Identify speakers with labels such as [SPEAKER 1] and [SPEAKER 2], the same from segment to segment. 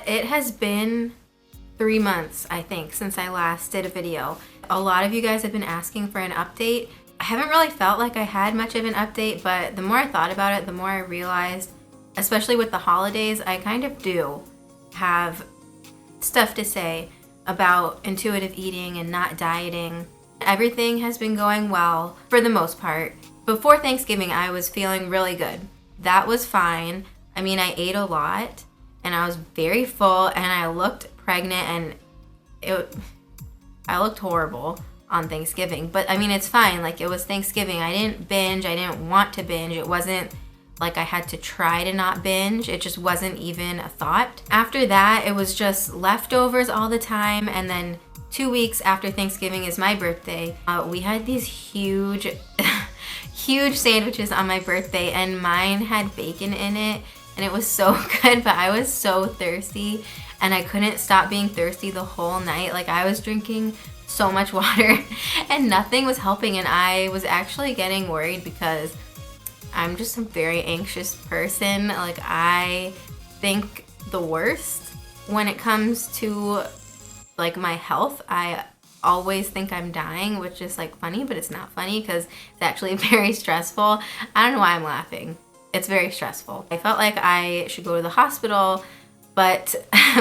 [SPEAKER 1] It has been 3 months, I think, since I last did a video. A lot of you guys have been asking for an update. I haven't really felt like I had much of an update, but the more I thought about it, the more I realized, especially with the holidays, I kind of do have stuff to say about intuitive eating and not dieting. Everything has been going well for the most part. Before Thanksgiving, I was feeling really good. That was fine. I mean, I ate a lot and I was very full and I looked pregnant and I looked horrible on Thanksgiving. But I mean, it's fine. Like, it was Thanksgiving. I didn't binge. I didn't want to binge. It wasn't like I had to try to not binge. It just wasn't even a thought. After that, it was just leftovers all the time. And then 2 weeks after Thanksgiving is my birthday. We had these huge, huge sandwiches on my birthday, and mine had bacon in it, and it was so good, but I was so thirsty, and I couldn't stop being thirsty the whole night. Like, I was drinking so much water, and nothing was helping, and I was actually getting worried because I'm just a very anxious person. Like, I think the worst when it comes to like my health. I always think I'm dying, which is like funny, but it's not funny because it's actually very stressful. I don't know why I'm laughing. It's very stressful. I felt like I should go to the hospital, but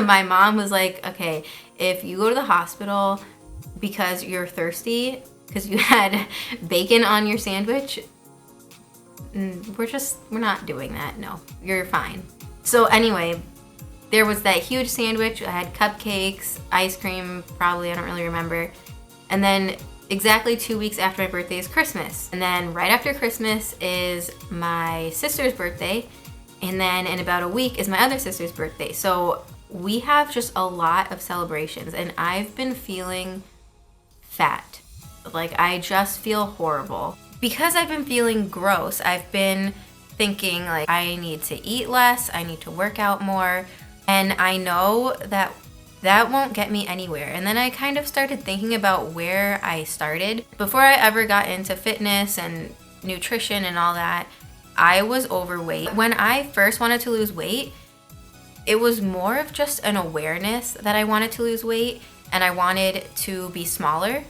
[SPEAKER 1] my mom was like, okay, if you go to the hospital because you're thirsty, because you had bacon on your sandwich, we're not doing that. No, you're fine. So anyway, there was that huge sandwich. I had cupcakes, ice cream, probably, I don't really remember. And then exactly 2 weeks after my birthday is Christmas. And then right after Christmas is my sister's birthday. And then in about a week is my other sister's birthday. So we have just a lot of celebrations, and I've been feeling fat. Like, I just feel horrible. Because I've been feeling gross, I've been thinking like I need to eat less, I need to work out more. And I know that that won't get me anywhere. And then I kind of started thinking about where I started. Before I ever got into fitness and nutrition and all that, I was overweight. When I first wanted to lose weight, it was more of just an awareness that I wanted to lose weight and I wanted to be smaller.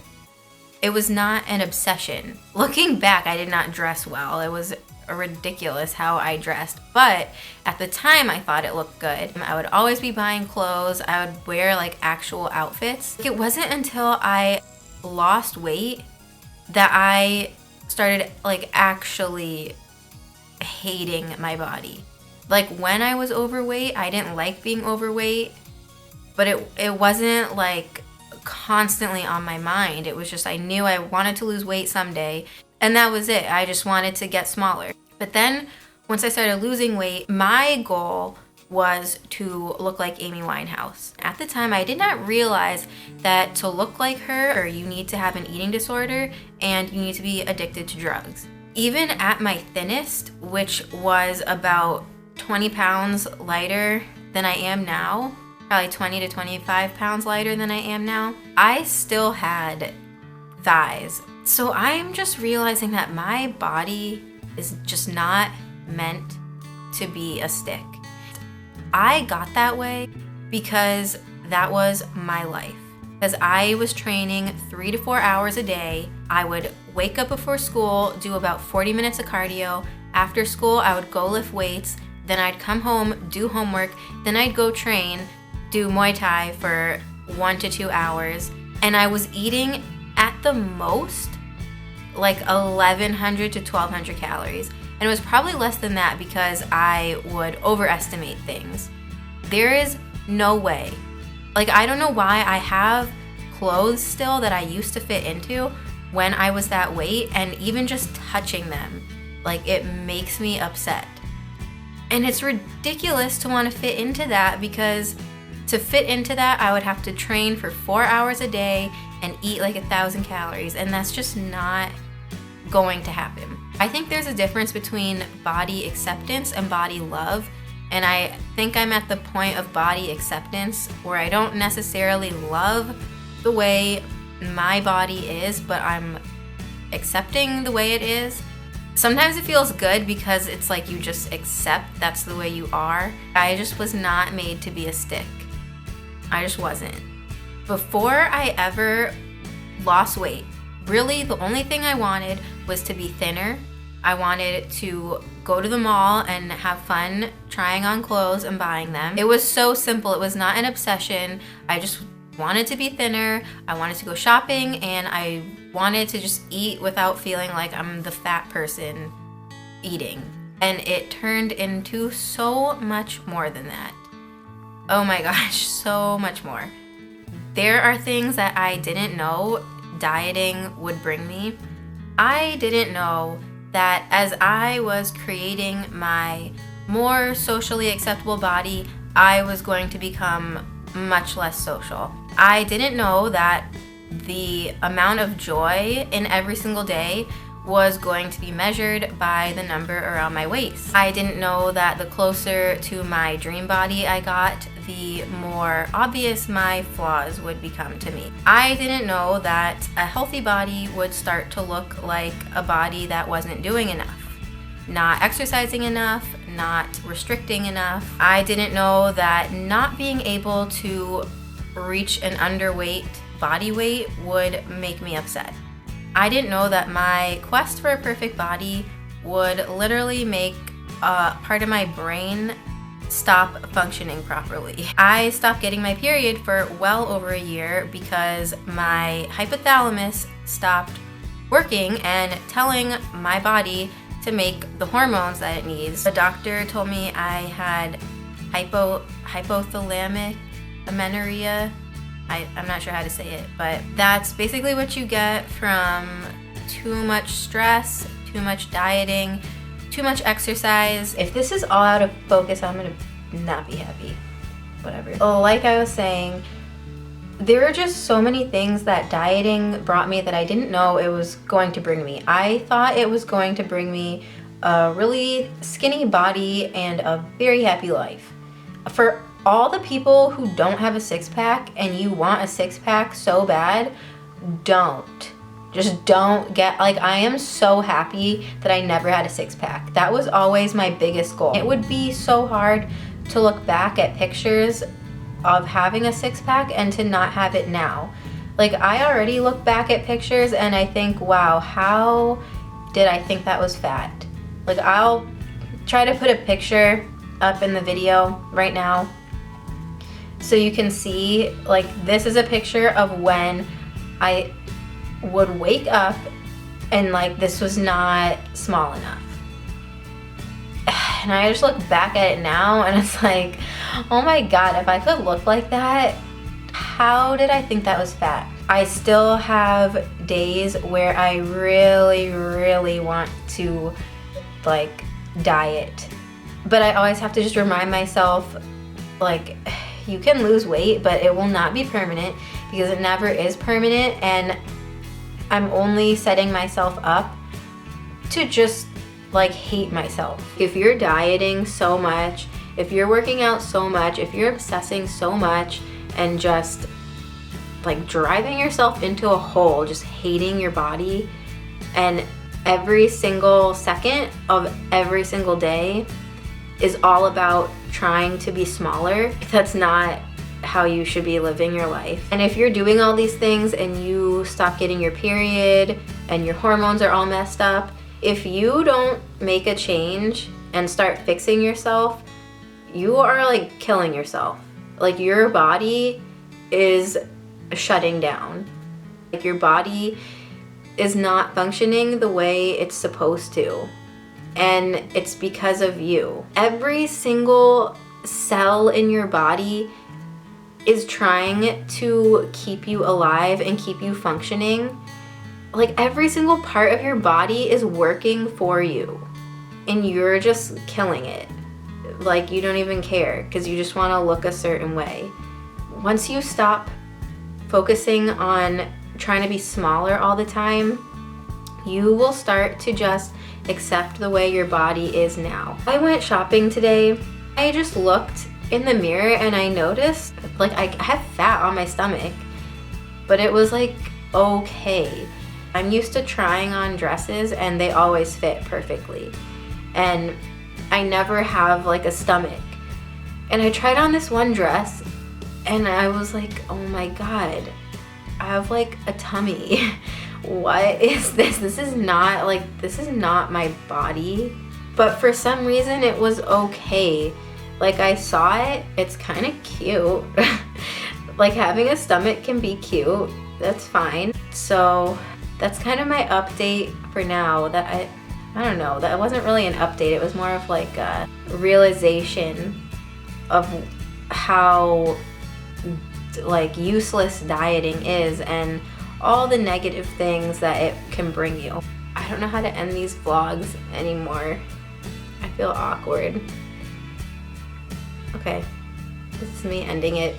[SPEAKER 1] It was not an obsession. Looking back, I did not dress well. It was ridiculous how I dressed, but at the time I thought it looked good. I would always be buying clothes. I would wear like actual outfits. It wasn't until I lost weight that I started like actually hating my body. Like, when I was overweight, I didn't like being overweight, but it wasn't like constantly on my mind. It was just, I knew I wanted to lose weight someday. And that was it. I just wanted to get smaller. But then once I started losing weight, my goal was to look like Amy Winehouse. At the time, I did not realize that to look like her, you need to have an eating disorder and you need to be addicted to drugs. Even at my thinnest, which was about 20 pounds lighter than I am now, probably 20 to 25 pounds lighter than I am now, I still had thighs. So I'm just realizing that my body is just not meant to be a stick. I got that way because that was my life. Because I was training 3 to 4 hours a day. I would wake up before school, do about 40 minutes of cardio. After school, I would go lift weights. Then I'd come home, do homework. Then I'd go train, do Muay Thai for 1 to 2 hours. And I was eating at the most like 1,100 to 1,200 calories. And it was probably less than that because I would overestimate things. There is no way. Like, I don't know why I have clothes still that I used to fit into when I was that weight, and even just touching them, like, it makes me upset. And it's ridiculous to want to fit into that, because to fit into that, I would have to train for 4 hours a day and eat like 1,000 calories, and that's just not going to happen. I think there's a difference between body acceptance and body love, and I think I'm at the point of body acceptance where I don't necessarily love the way my body is, but I'm accepting the way it is. Sometimes it feels good because it's like you just accept that's the way you are. I just was not made to be a stick. I just wasn't. Before I ever lost weight, really the only thing I wanted was to be thinner. I wanted to go to the mall and have fun trying on clothes and buying them. It was so simple. It was not an obsession. I just wanted to be thinner. I wanted to go shopping, and I wanted to just eat without feeling like I'm the fat person eating. And it turned into so much more than that. Oh my gosh, so much more. There are things that I didn't know dieting would bring me. I didn't know that as I was creating my more socially acceptable body, I was going to become much less social. I didn't know that the amount of joy in every single day was going to be measured by the number around my waist. I didn't know that the closer to my dream body I got, the more obvious my flaws would become to me. I didn't know that a healthy body would start to look like a body that wasn't doing enough, not exercising enough, not restricting enough. I didn't know that not being able to reach an underweight body weight would make me upset. I didn't know that my quest for a perfect body would literally make a part of my brain stop functioning properly. I stopped getting my period for well over a year because my hypothalamus stopped working and telling my body to make the hormones that it needs. The doctor told me I had hypothalamic amenorrhea. I'm not sure how to say it, but that's basically what you get from too much stress, too much dieting, too much exercise. If this is all out of focus, I'm gonna not be happy. Whatever. Like I was saying, there are just so many things that dieting brought me that I didn't know it was going to bring me. I thought it was going to bring me a really skinny body and a very happy life. For all the people who don't have a six-pack and you want a six-pack so bad, just don't get, like, I am so happy that I never had a six-pack. That was always my biggest goal. It would be so hard to look back at pictures of having a six-pack and to not have it now. Like, I already look back at pictures and I think, wow, how did I think that was fat? Like, I'll try to put a picture up in the video right now so you can see, like, this is a picture of when I would wake up and, like, this was not small enough. And I just look back at it now and it's like, oh my God, if I could look like that, how did I think that was fat? I still have days where I really, really want to, like, diet. But I always have to just remind myself, like, you can lose weight, but it will not be permanent, because it never is permanent, and I'm only setting myself up to just, like, hate myself. If you're dieting so much, if you're working out so much, if you're obsessing so much and just, like, driving yourself into a hole, just hating your body, and every single second of every single day is all about trying to be smaller, that's not how you should be living your life. And if you're doing all these things and you stop getting your period and your hormones are all messed up, if you don't make a change and start fixing yourself, you are, like, killing yourself. Like, your body is shutting down. Like, your body is not functioning the way it's supposed to. And it's because of you. Every single cell in your body is trying to keep you alive and keep you functioning. Like, every single part of your body is working for you, and you're just killing it. Like, you don't even care because you just want to look a certain way. Once you stop focusing on trying to be smaller all the time, you will start to just accept the way your body is now. I went shopping today. I just looked in the mirror and I noticed, like, I have fat on my stomach, but it was, like, okay. I'm used to trying on dresses and they always fit perfectly. And I never have like a stomach. And I tried on this one dress and I was like, oh my God, I have like a tummy. What is this? This is not my body. But for some reason it was okay. Like I saw it, it's kind of cute. Like having a stomach can be cute, that's fine. So that's kind of my update for now. That I don't know, that wasn't really an update. It was more of like a realization of how like useless dieting is and all the negative things that it can bring you. I don't know how to end these vlogs anymore. I feel awkward. Okay, this is me ending it.